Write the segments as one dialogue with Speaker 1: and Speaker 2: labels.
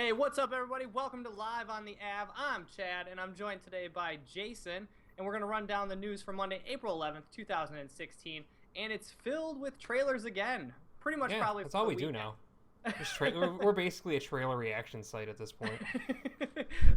Speaker 1: Hey, what's up, everybody? Welcome to Live on the Av. I'm Chad, and I'm joined today by Jason, and we're going to run down the news for Monday, April 11th, 2016, and it's filled with trailers again. Pretty much probably
Speaker 2: that's all we do now. We're basically a trailer reaction site at this point.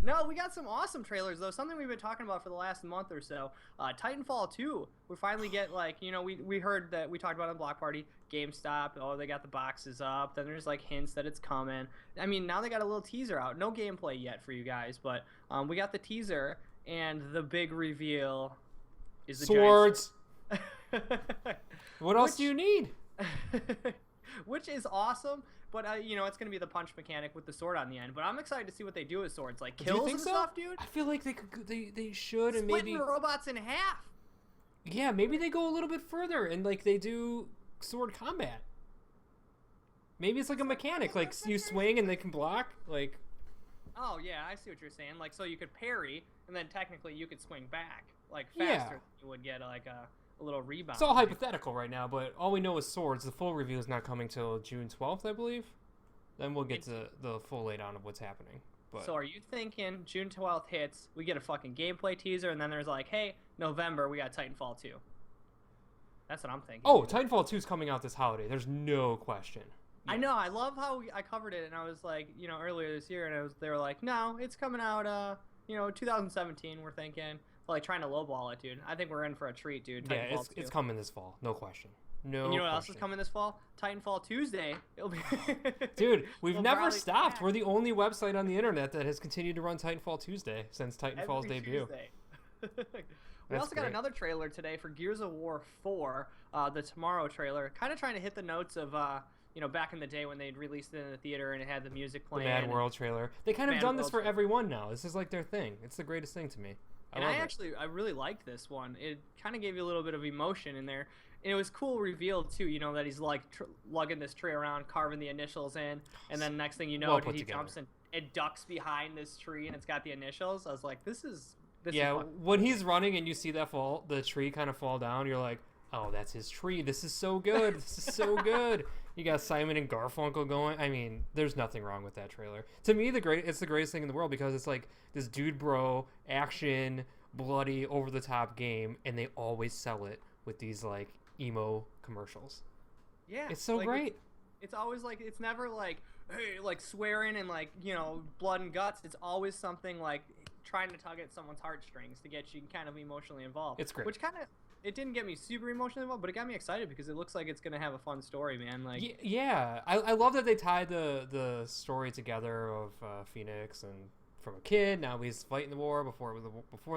Speaker 1: No, we got some awesome trailers, though. Something we've been talking about for the last month or so. Titanfall 2. We finally get, we heard that we talked about on Block Party. GameStop, oh, they got the boxes up. Then there's, hints that it's coming. I mean, now they got a little teaser out. No gameplay yet for you guys, but we got the teaser, and the big reveal is the
Speaker 2: swords. What else do you need?
Speaker 1: Which is awesome. But, it's going to be the punch mechanic with the sword on the end. But I'm excited to see what they do with swords. Like, kills and stuff, dude.
Speaker 2: I feel like they should. And
Speaker 1: Splitting robots in half.
Speaker 2: Yeah, maybe they go a little bit further and, they do sword combat. Maybe it's like a mechanic. Like, you swing and they can block. Like...
Speaker 1: Oh, yeah, I see what you're saying. Like, so you could parry, and then technically you could swing back. Faster than you would get, a little rebound.
Speaker 2: It's all hypothetical right now, but all we know is swords. The full review is not coming till June 12th, I believe. Then we'll get to the full laydown of what's happening. But... So
Speaker 1: are you thinking June 12th hits, we get a fucking gameplay teaser, and then there's hey, November, we got Titanfall 2. That's what I'm thinking.
Speaker 2: Oh, Titanfall 2 is coming out this holiday. There's no question.
Speaker 1: Yeah. I know. I love how I covered it, and I was earlier this year, and they were like, no, it's coming out, 2017, we're thinking. Trying to lowball it, dude. I think we're in for a treat, dude.
Speaker 2: Yeah, it's coming this fall. No question. No.
Speaker 1: And you know what else is coming this fall? Titanfall Tuesday. It'll be.
Speaker 2: Dude, we've never stopped. We're the only website on the internet that has continued to run Titanfall Tuesday since Titanfall's debut.
Speaker 1: We also got another trailer today for Gears of War 4, the Tomorrow trailer. Kind of trying to hit the notes of, back in the day when they'd released it in the theater and it had the music playing.
Speaker 2: The Mad World trailer. They kind of done this for everyone now. This is their thing. It's the greatest thing to me. I
Speaker 1: really liked this one. It kind of gave you a little bit of emotion in there. And it was cool revealed, too, that he's, lugging this tree around, carving the initials in. And then next thing you know, he jumps and it ducks behind this tree, and it's got the initials. I was like, this is
Speaker 2: when he's running and you see the tree kind of fall down, you're like, oh, that's his tree. This is so good. This is so good. You got Simon and Garfunkel going. I mean, there's nothing wrong with that trailer. To me, it's the greatest thing in the world because it's this dude bro action, bloody, over the top game, and they always sell it with these emo commercials.
Speaker 1: Yeah,
Speaker 2: it's so great.
Speaker 1: It's always it's never hey, swearing and blood and guts. It's always something trying to tug at someone's heartstrings to get you kind of emotionally involved.
Speaker 2: It's great.
Speaker 1: Which kind of. It didn't get me super emotionally involved, but it got me excited because it looks like it's gonna have a fun story, man.
Speaker 2: Yeah, I love that they tied the story together of Phoenix and from a kid. Now he's fighting the war before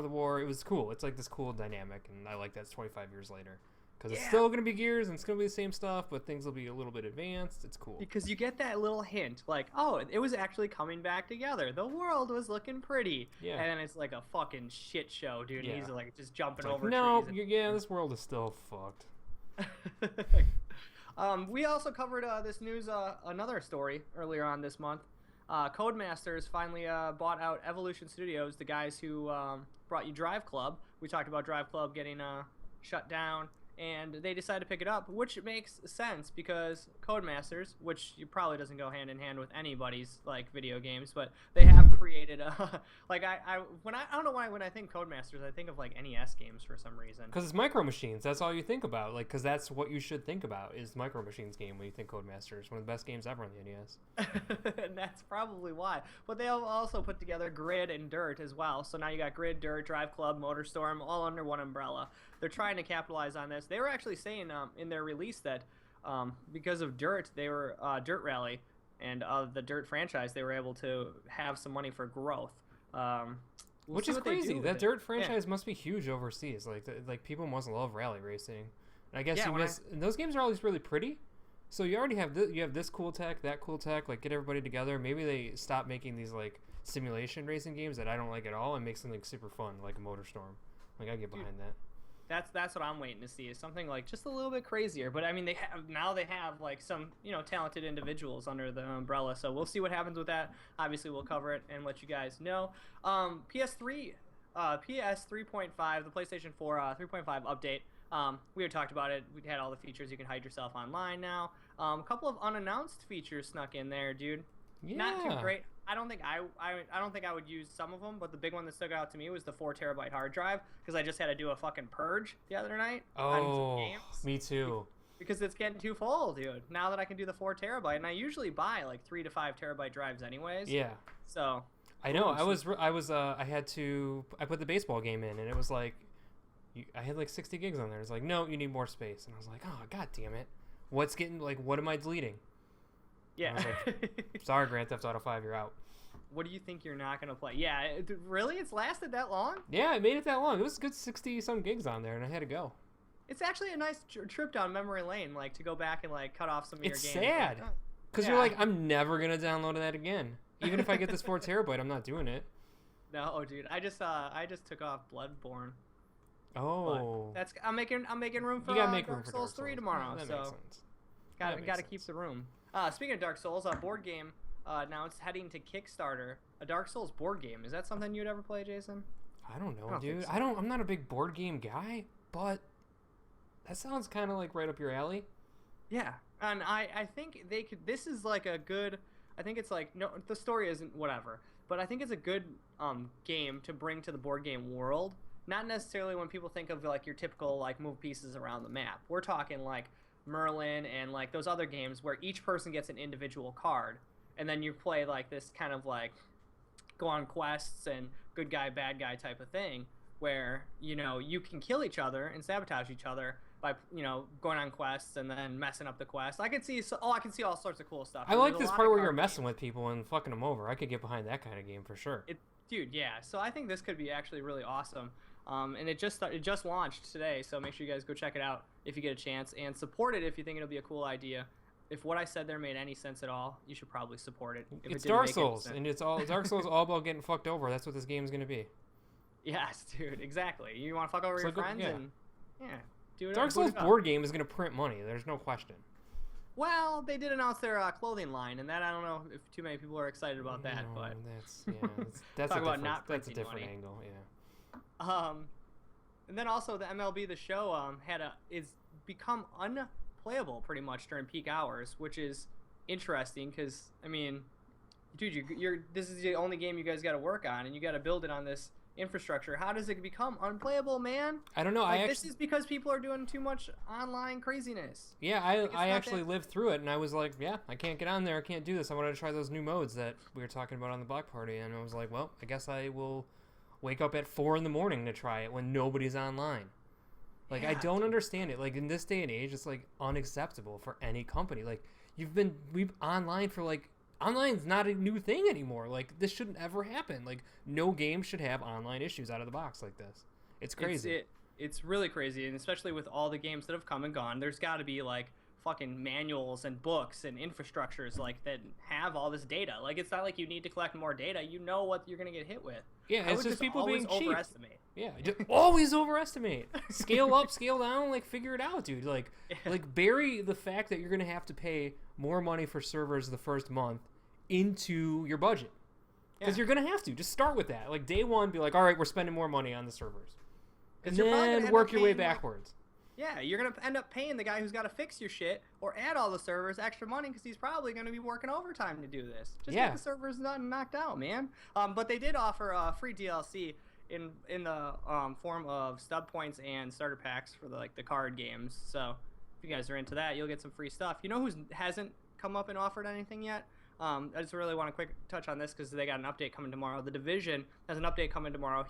Speaker 2: the war. It was cool. It's this cool dynamic, and I like that it's 25 years later. Because it's still going to be Gears, and it's going to be the same stuff, but things will be a little bit advanced. It's cool.
Speaker 1: Because you get that little hint, oh, it was actually coming back together. The world was looking pretty. Yeah. And then it's a fucking shit show, dude. Yeah. He's just jumping over trees.
Speaker 2: This world is still fucked.
Speaker 1: We also covered this news, another story earlier on this month. Codemasters finally bought out Evolution Studios, the guys who brought you Driveclub. We talked about Driveclub getting shut down. And they decided to pick it up, which makes sense because Codemasters, which probably doesn't go hand in hand with anybody's video games, but they have created a I don't know why when I think Codemasters I think of NES games for some reason.
Speaker 2: Because it's Micro Machines. That's all you think about. Because that's what you should think about is Micro Machines game when you think Codemasters. One of the best games ever on the NES.
Speaker 1: And that's probably why. But they also put together Grid and Dirt as well. So now you got Grid, Dirt, Driveclub, MotorStorm all under one umbrella. They're trying to capitalize on this. They were actually saying in their release that because of Dirt, they were Dirt Rally and the Dirt franchise, they were able to have some money for growth.
Speaker 2: Which is crazy. That Dirt franchise must be huge overseas. People must love rally racing. And I guess and those games are always really pretty. So you already have you have this cool tech, that cool tech. Get everybody together. Maybe they stop making these simulation racing games that I don't like at all and make something super fun like a MotorStorm. I get behind that.
Speaker 1: That's what I'm waiting to see is something just a little bit crazier. But I mean, they have some talented individuals under the umbrella. So we'll see what happens with that. Obviously, we'll cover it and let you guys know. PS3, PS 3.5, the PlayStation 4 3.5 update. We had talked about it. We had all the features. You can hide yourself online now. A couple of unannounced features snuck in there, dude.
Speaker 2: Yeah.
Speaker 1: Not too great. I don't think I don't think I would use some of them, but the big one that stuck out to me was the 4 terabyte hard drive because I just had to do a fucking purge the other night on some games.
Speaker 2: Me too.
Speaker 1: Because it's getting too full, dude. Now that I can do the 4 terabyte, and I usually buy like 3 to 5 terabyte drives anyways.
Speaker 2: Yeah.
Speaker 1: So.
Speaker 2: I know. I put the baseball game in, and it was like, I had like 60 gigs on there. It's like, no, you need more space, and I was like, oh god damn it, what am I deleting?
Speaker 1: Yeah.
Speaker 2: I was like, sorry, Grand Theft Auto 5, you're out.
Speaker 1: What do you think you're not gonna play? Yeah, really? It's lasted that long?
Speaker 2: Yeah, I made it that long. It was a good 60 some gigs on there, and I had to go.
Speaker 1: It's actually a nice trip down memory lane, like to go back and like cut off some of your games.
Speaker 2: It's sad, because you're like, I'm never gonna download that again. Even if I get this 4 terabyte, I'm not doing it.
Speaker 1: No, dude, I just took off Bloodborne.
Speaker 2: Oh,
Speaker 1: but I'm making room for Dark Souls 3 tomorrow.
Speaker 2: That
Speaker 1: so
Speaker 2: makes sense.
Speaker 1: Gotta keep the room. Speaking of Dark Souls, a board game. Now it's heading to Kickstarter. A Dark Souls board game. Is that something you'd ever play, Jason?
Speaker 2: I don't know, dude.
Speaker 1: So.
Speaker 2: I'm not a big board game guy, but that sounds kind of like right up your alley.
Speaker 1: Yeah, and I think they could. This is like a good. I think it's like, no, the story isn't whatever, but I think it's a good game to bring to the board game world. Not necessarily when people think of like your typical like move pieces around the map. We're talking like Merlin and like those other games where each person gets an individual card, and then you play like this kind of like go on quests and good guy bad guy type of thing, where you can kill each other and sabotage each other by going on quests and then messing up the quest. I can see all sorts of cool stuff.
Speaker 2: I like this part where you're messing with people and fucking them over. I could get behind that kind of game for sure.
Speaker 1: Dude, yeah. So I think this could be actually really awesome. And it just launched today, so make sure you guys go check it out if you get a chance and support it if you think it'll be a cool idea. If what I said there made any sense at all, you should probably support it. If
Speaker 2: it's Dark Souls, and Dark Souls all about getting fucked over. That's what this game's gonna be.
Speaker 1: Yes, dude, exactly. You want to fuck over your friends and do it.
Speaker 2: Dark Souls board game is gonna print money. There's no question.
Speaker 1: Well, they did announce their clothing line, and that I don't know if too many people are excited about that.
Speaker 2: No,
Speaker 1: but
Speaker 2: that's
Speaker 1: talk about not
Speaker 2: that's a
Speaker 1: printing
Speaker 2: different
Speaker 1: money.
Speaker 2: angle. Yeah.
Speaker 1: And then also the MLB The Show is become unplayable pretty much during peak hours, which is interesting because I mean, dude, this is the only game you guys got to work on, and you got to build it on this infrastructure. How does it become unplayable, man?
Speaker 2: I don't know.
Speaker 1: This is because people are doing too much online craziness.
Speaker 2: Yeah, I actually lived through it, and I was like, yeah, I can't get on there. I can't do this. I wanted to try those new modes that we were talking about on the block party, and I was like, well, I guess I will wake up at 4 a.m. to try it when nobody's online. Like, I don't understand it. Like, in this day and age, it's like unacceptable for any company. Like, we've online for like. Online's not a new thing anymore. Like, this shouldn't ever happen. Like, no game should have online issues out of the box like this. It's crazy.
Speaker 1: It's really crazy, and especially with all the games that have come and gone, there's got to be, like, fucking manuals and books and infrastructures, like, that have all this data. Like, it's not like you need to collect more data. You know what you're going to get hit with.
Speaker 2: Yeah, it's just people being cheap.
Speaker 1: Overestimate.
Speaker 2: Yeah, just always overestimate. Scale up, scale down, like, figure it out, dude. Like, bury the fact that you're going to have to pay more money for servers the first month into your budget, because you're gonna have to just start with that. Like, day one, be like, all right, we're spending more money on the servers, and then work your way backwards.
Speaker 1: You're gonna end up paying the guy who's got to fix your shit or add all the servers extra money because he's probably gonna be working overtime to do this. Just get the servers knocked out, man. But they did offer free DLC in the form of stub points and starter packs for the card games. So if you guys are into that, you'll get some free stuff. You know who hasn't come up and offered anything yet? I just really want to quick touch on this because they got an update coming tomorrow. The Division has an update coming tomorrow.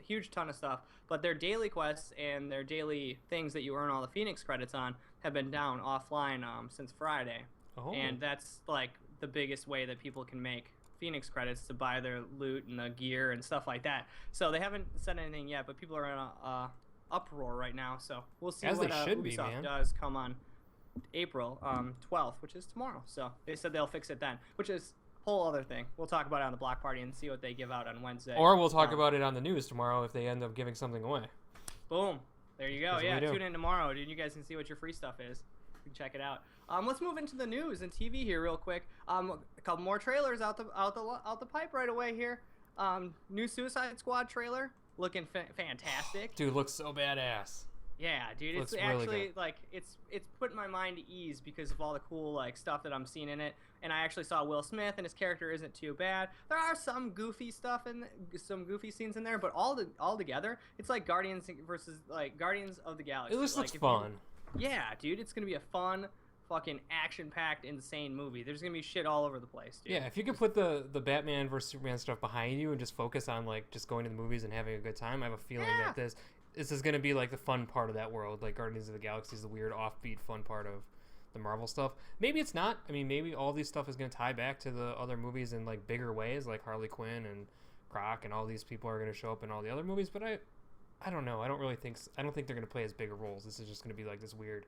Speaker 1: Huge ton of stuff. But their daily quests and their daily things that you earn all the Phoenix credits on have been down offline since Friday. Oh. And that's like the biggest way that people can make Phoenix credits to buy their loot and the gear and stuff like that. So they haven't said anything yet, but people are in a uproar right now. So we'll see what Ubisoft does come on April 12th, which is tomorrow. So they said they'll fix it then, which is a whole other thing. We'll talk about it on the block party and see what they give out on Wednesday.
Speaker 2: Or we'll talk about it on the news tomorrow if they end up giving something away.
Speaker 1: Boom. There you go. Yeah, tune in tomorrow, dude. You guys can see what your free stuff is. You can check it out. Let's move into the news and TV here real quick. A couple more trailers out the pipe right away here. New Suicide Squad trailer looking fantastic.
Speaker 2: Dude, looks so badass.
Speaker 1: Yeah, dude, it's actually really it's putting my mind at ease because of all the cool stuff that I'm seeing in it, and I actually saw Will Smith, and his character isn't too bad. There are some goofy stuff in some goofy scenes in there, but all together, it's like Guardians of the Galaxy.
Speaker 2: It just
Speaker 1: like,
Speaker 2: looks fun.
Speaker 1: Yeah, dude, it's gonna be a fun, fucking action-packed, insane movie. There's gonna be shit all over the place, dude.
Speaker 2: Yeah, if you could put the Batman versus Superman stuff behind you and just focus on like just going to the movies and having a good time, I have a feeling that this is gonna be like the fun part of that world. Like Guardians of the Galaxy is the weird, offbeat, fun part of the Marvel stuff. Maybe it's not. I mean, maybe all these stuff is gonna tie back to the other movies in like bigger ways, like Harley Quinn and Croc and all these people are gonna show up in all the other movies. But I don't know. I don't think they're gonna play as bigger roles. This is just gonna be like this weird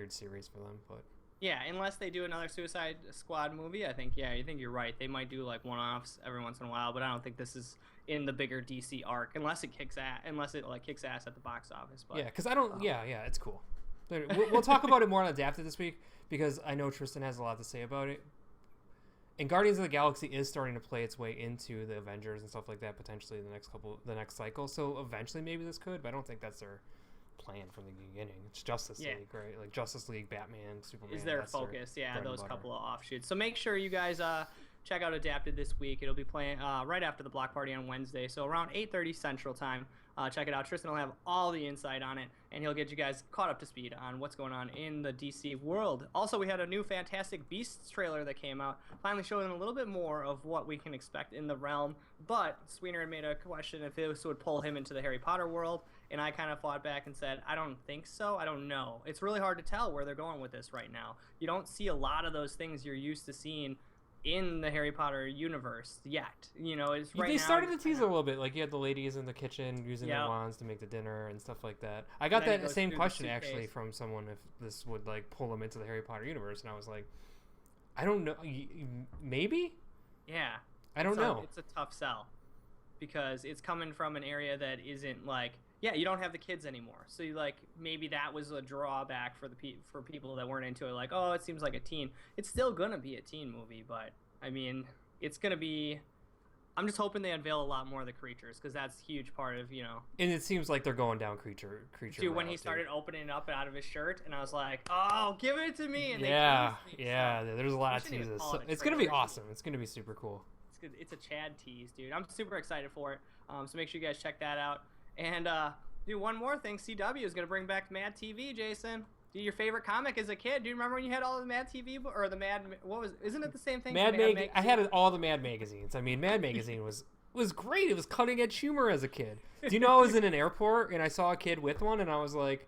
Speaker 2: series for them. But
Speaker 1: yeah, unless they do another Suicide Squad movie, I think you're right. They might do like one-offs every once in a while, but I don't think this is in the bigger DC arc unless it kicks ass at the box office. But
Speaker 2: yeah, because I don't. Yeah, it's cool. We'll talk about it more on Adapted this week because I know Tristan has a lot to say about it. And Guardians of the Galaxy is starting to play its way into the Avengers and stuff like that potentially in the next cycle. So eventually maybe this could, but I don't think that's their plan from the beginning. It's Justice League, right? Like Justice League, Batman, Superman.
Speaker 1: Is their focus? Those couple of offshoots. So make sure you guys check out Adapted this week. It'll be playing right after the block party on Wednesday, so around 8:30 Central Time. Check it out. Tristan will have all the insight on it, and he'll get you guys caught up to speed on what's going on in the DC world. Also, we had a new Fantastic Beasts trailer that came out, finally showing a little bit more of what we can expect in the realm. But Sweener had made a question if this would pull him into the Harry Potter world, and I kind of fought back and said, I don't think so. I don't know. It's really hard to tell where they're going with this right now. You don't see a lot of those things you're used to seeing in the Harry Potter universe yet.
Speaker 2: They started to tease a little bit. Like you had the ladies in the kitchen using their wands to make the dinner and stuff like that. I got that same question actually from someone if this would like pull them into the Harry Potter universe, and I was like, I don't know. Maybe.
Speaker 1: Yeah.
Speaker 2: I don't know.
Speaker 1: It's a tough sell because it's coming from an area that isn't like. Yeah, you don't have the kids anymore, so maybe that was a drawback for for people that weren't into it. Like, oh, it seems like a teen. It's still gonna be a teen movie, but I mean, it's gonna be. I'm just hoping they unveil a lot more of the creatures because that's a huge part of
Speaker 2: And it seems like they're going down creature.
Speaker 1: Dude, when he started opening it up out of his shirt, and I was like, oh, give it to me. And
Speaker 2: there's a lot of teases. So it's gonna be awesome. It's gonna be super cool.
Speaker 1: It's a Chad tease, dude. I'm super excited for it. So make sure you guys check that out. And, dude, one more thing. CW is going to bring back Mad TV, Jason. Dude, your favorite comic as a kid. Do you remember when you had all the Mad TV, or the Mad, isn't it the same thing?
Speaker 2: I had all the Mad magazines. I mean, Mad Magazine was great. It was cutting edge humor as a kid. Do you know I was in an airport and I saw a kid with one and I was like,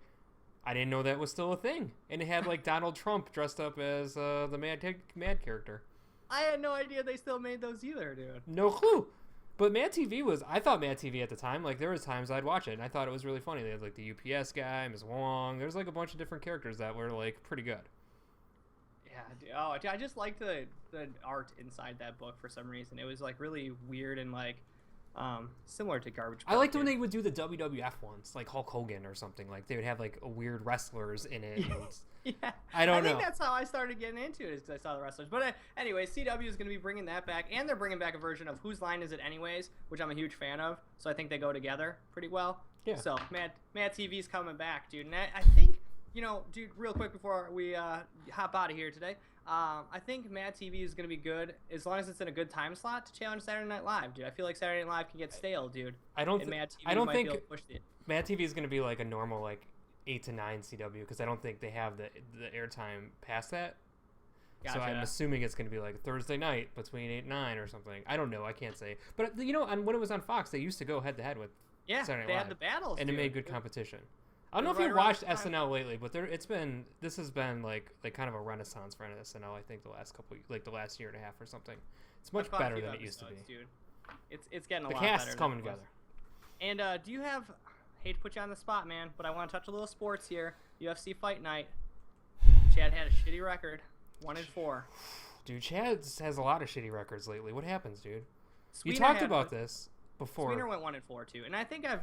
Speaker 2: I didn't know that was still a thing. And it had like Donald Trump dressed up as the Mad character.
Speaker 1: I had no idea they still made those either, dude.
Speaker 2: No clue. But Mad TV I thought Mad TV at the time, like there was times I'd watch it and I thought it was really funny. They had like the UPS guy, Ms. Wong. There's like a bunch of different characters that were like pretty good.
Speaker 1: Yeah. I just liked the art inside that book for some reason. It was like really weird and like similar to Garbage Pail.
Speaker 2: I liked when they would do the WWF ones, like Hulk Hogan or something. Like they would have like a weird wrestlers in it. And
Speaker 1: yeah,
Speaker 2: I think
Speaker 1: that's how I started getting into it, is because I saw the wrestlers. But anyway, CW is going to be bringing that back, and they're bringing back a version of Whose Line Is It Anyways, which I'm a huge fan of. So I think they go together pretty well.
Speaker 2: Yeah.
Speaker 1: So Mad TV's coming back, dude. And I think, dude, real quick before we hop out of here today, I think Mad TV is going to be good as long as it's in a good time slot to challenge Saturday Night Live, dude. I feel like Saturday Night Live can get stale, dude.
Speaker 2: I don't think Mad TV is going to be like a normal like 8 to 9 CW because I don't think they have the airtime past that. Gotcha. So I'm assuming it's going to be like Thursday night between 8 and 9 or something. I don't know. I can't say. But when it was on Fox, they used to go head to head with Saturday Night Live.
Speaker 1: They had the battles,
Speaker 2: and it made good competition. I don't know if you've watched SNL lately, but this has been like kind of a renaissance for SNL. I think the last year and a half or something. It's much better than it used to be.
Speaker 1: Dude. It's getting a lot
Speaker 2: better.
Speaker 1: The
Speaker 2: cast is coming together.
Speaker 1: And do you have? Hate to put you on the spot, man, but I want to touch a little sports here. UFC Fight Night. Chad had a shitty record, 1-4.
Speaker 2: Dude, Chad has a lot of shitty records lately. What happens, dude? You talked about this before.
Speaker 1: Sweener went 1-4 too, and I think I've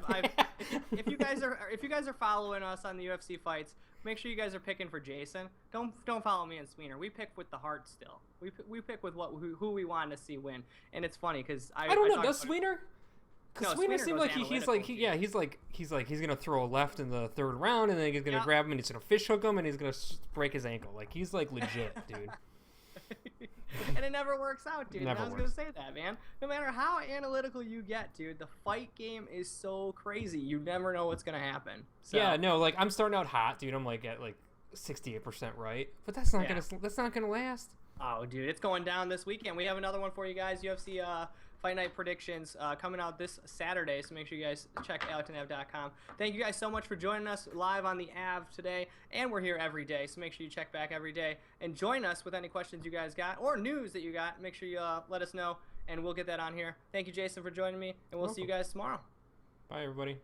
Speaker 1: if you guys are following us on the UFC fights, make sure you guys are picking for Jason. Don't follow me and Sweener. We pick with the heart still. We pick with who we want to see win, and it's funny because I
Speaker 2: don't know. Does Sweener? Because Sweener seems like he's gonna throw a left in the third round, and then he's gonna grab him and he's gonna fish hook him and he's gonna break his ankle. Like he's like legit, dude.
Speaker 1: And it never works out, dude.
Speaker 2: Never
Speaker 1: And I was
Speaker 2: works.
Speaker 1: gonna say that, man. No matter how analytical you get, dude, the fight game is so crazy. You never know what's gonna happen. So,
Speaker 2: Yeah, no, like I'm starting out hot, dude. I'm like at like 68% right, but that's not gonna last.
Speaker 1: Oh, dude, it's going down this weekend. We have another one for you guys. UFC Fight Night predictions coming out this Saturday, so make sure you guys check AlecToNav.com. Thank you guys so much for joining us live on the AV today, and we're here every day, so make sure you check back every day and join us with any questions you guys got or news that you got. Make sure you let us know, and we'll get that on here. Thank you, Jason, for joining me, and we'll see you guys tomorrow.
Speaker 2: Bye, everybody.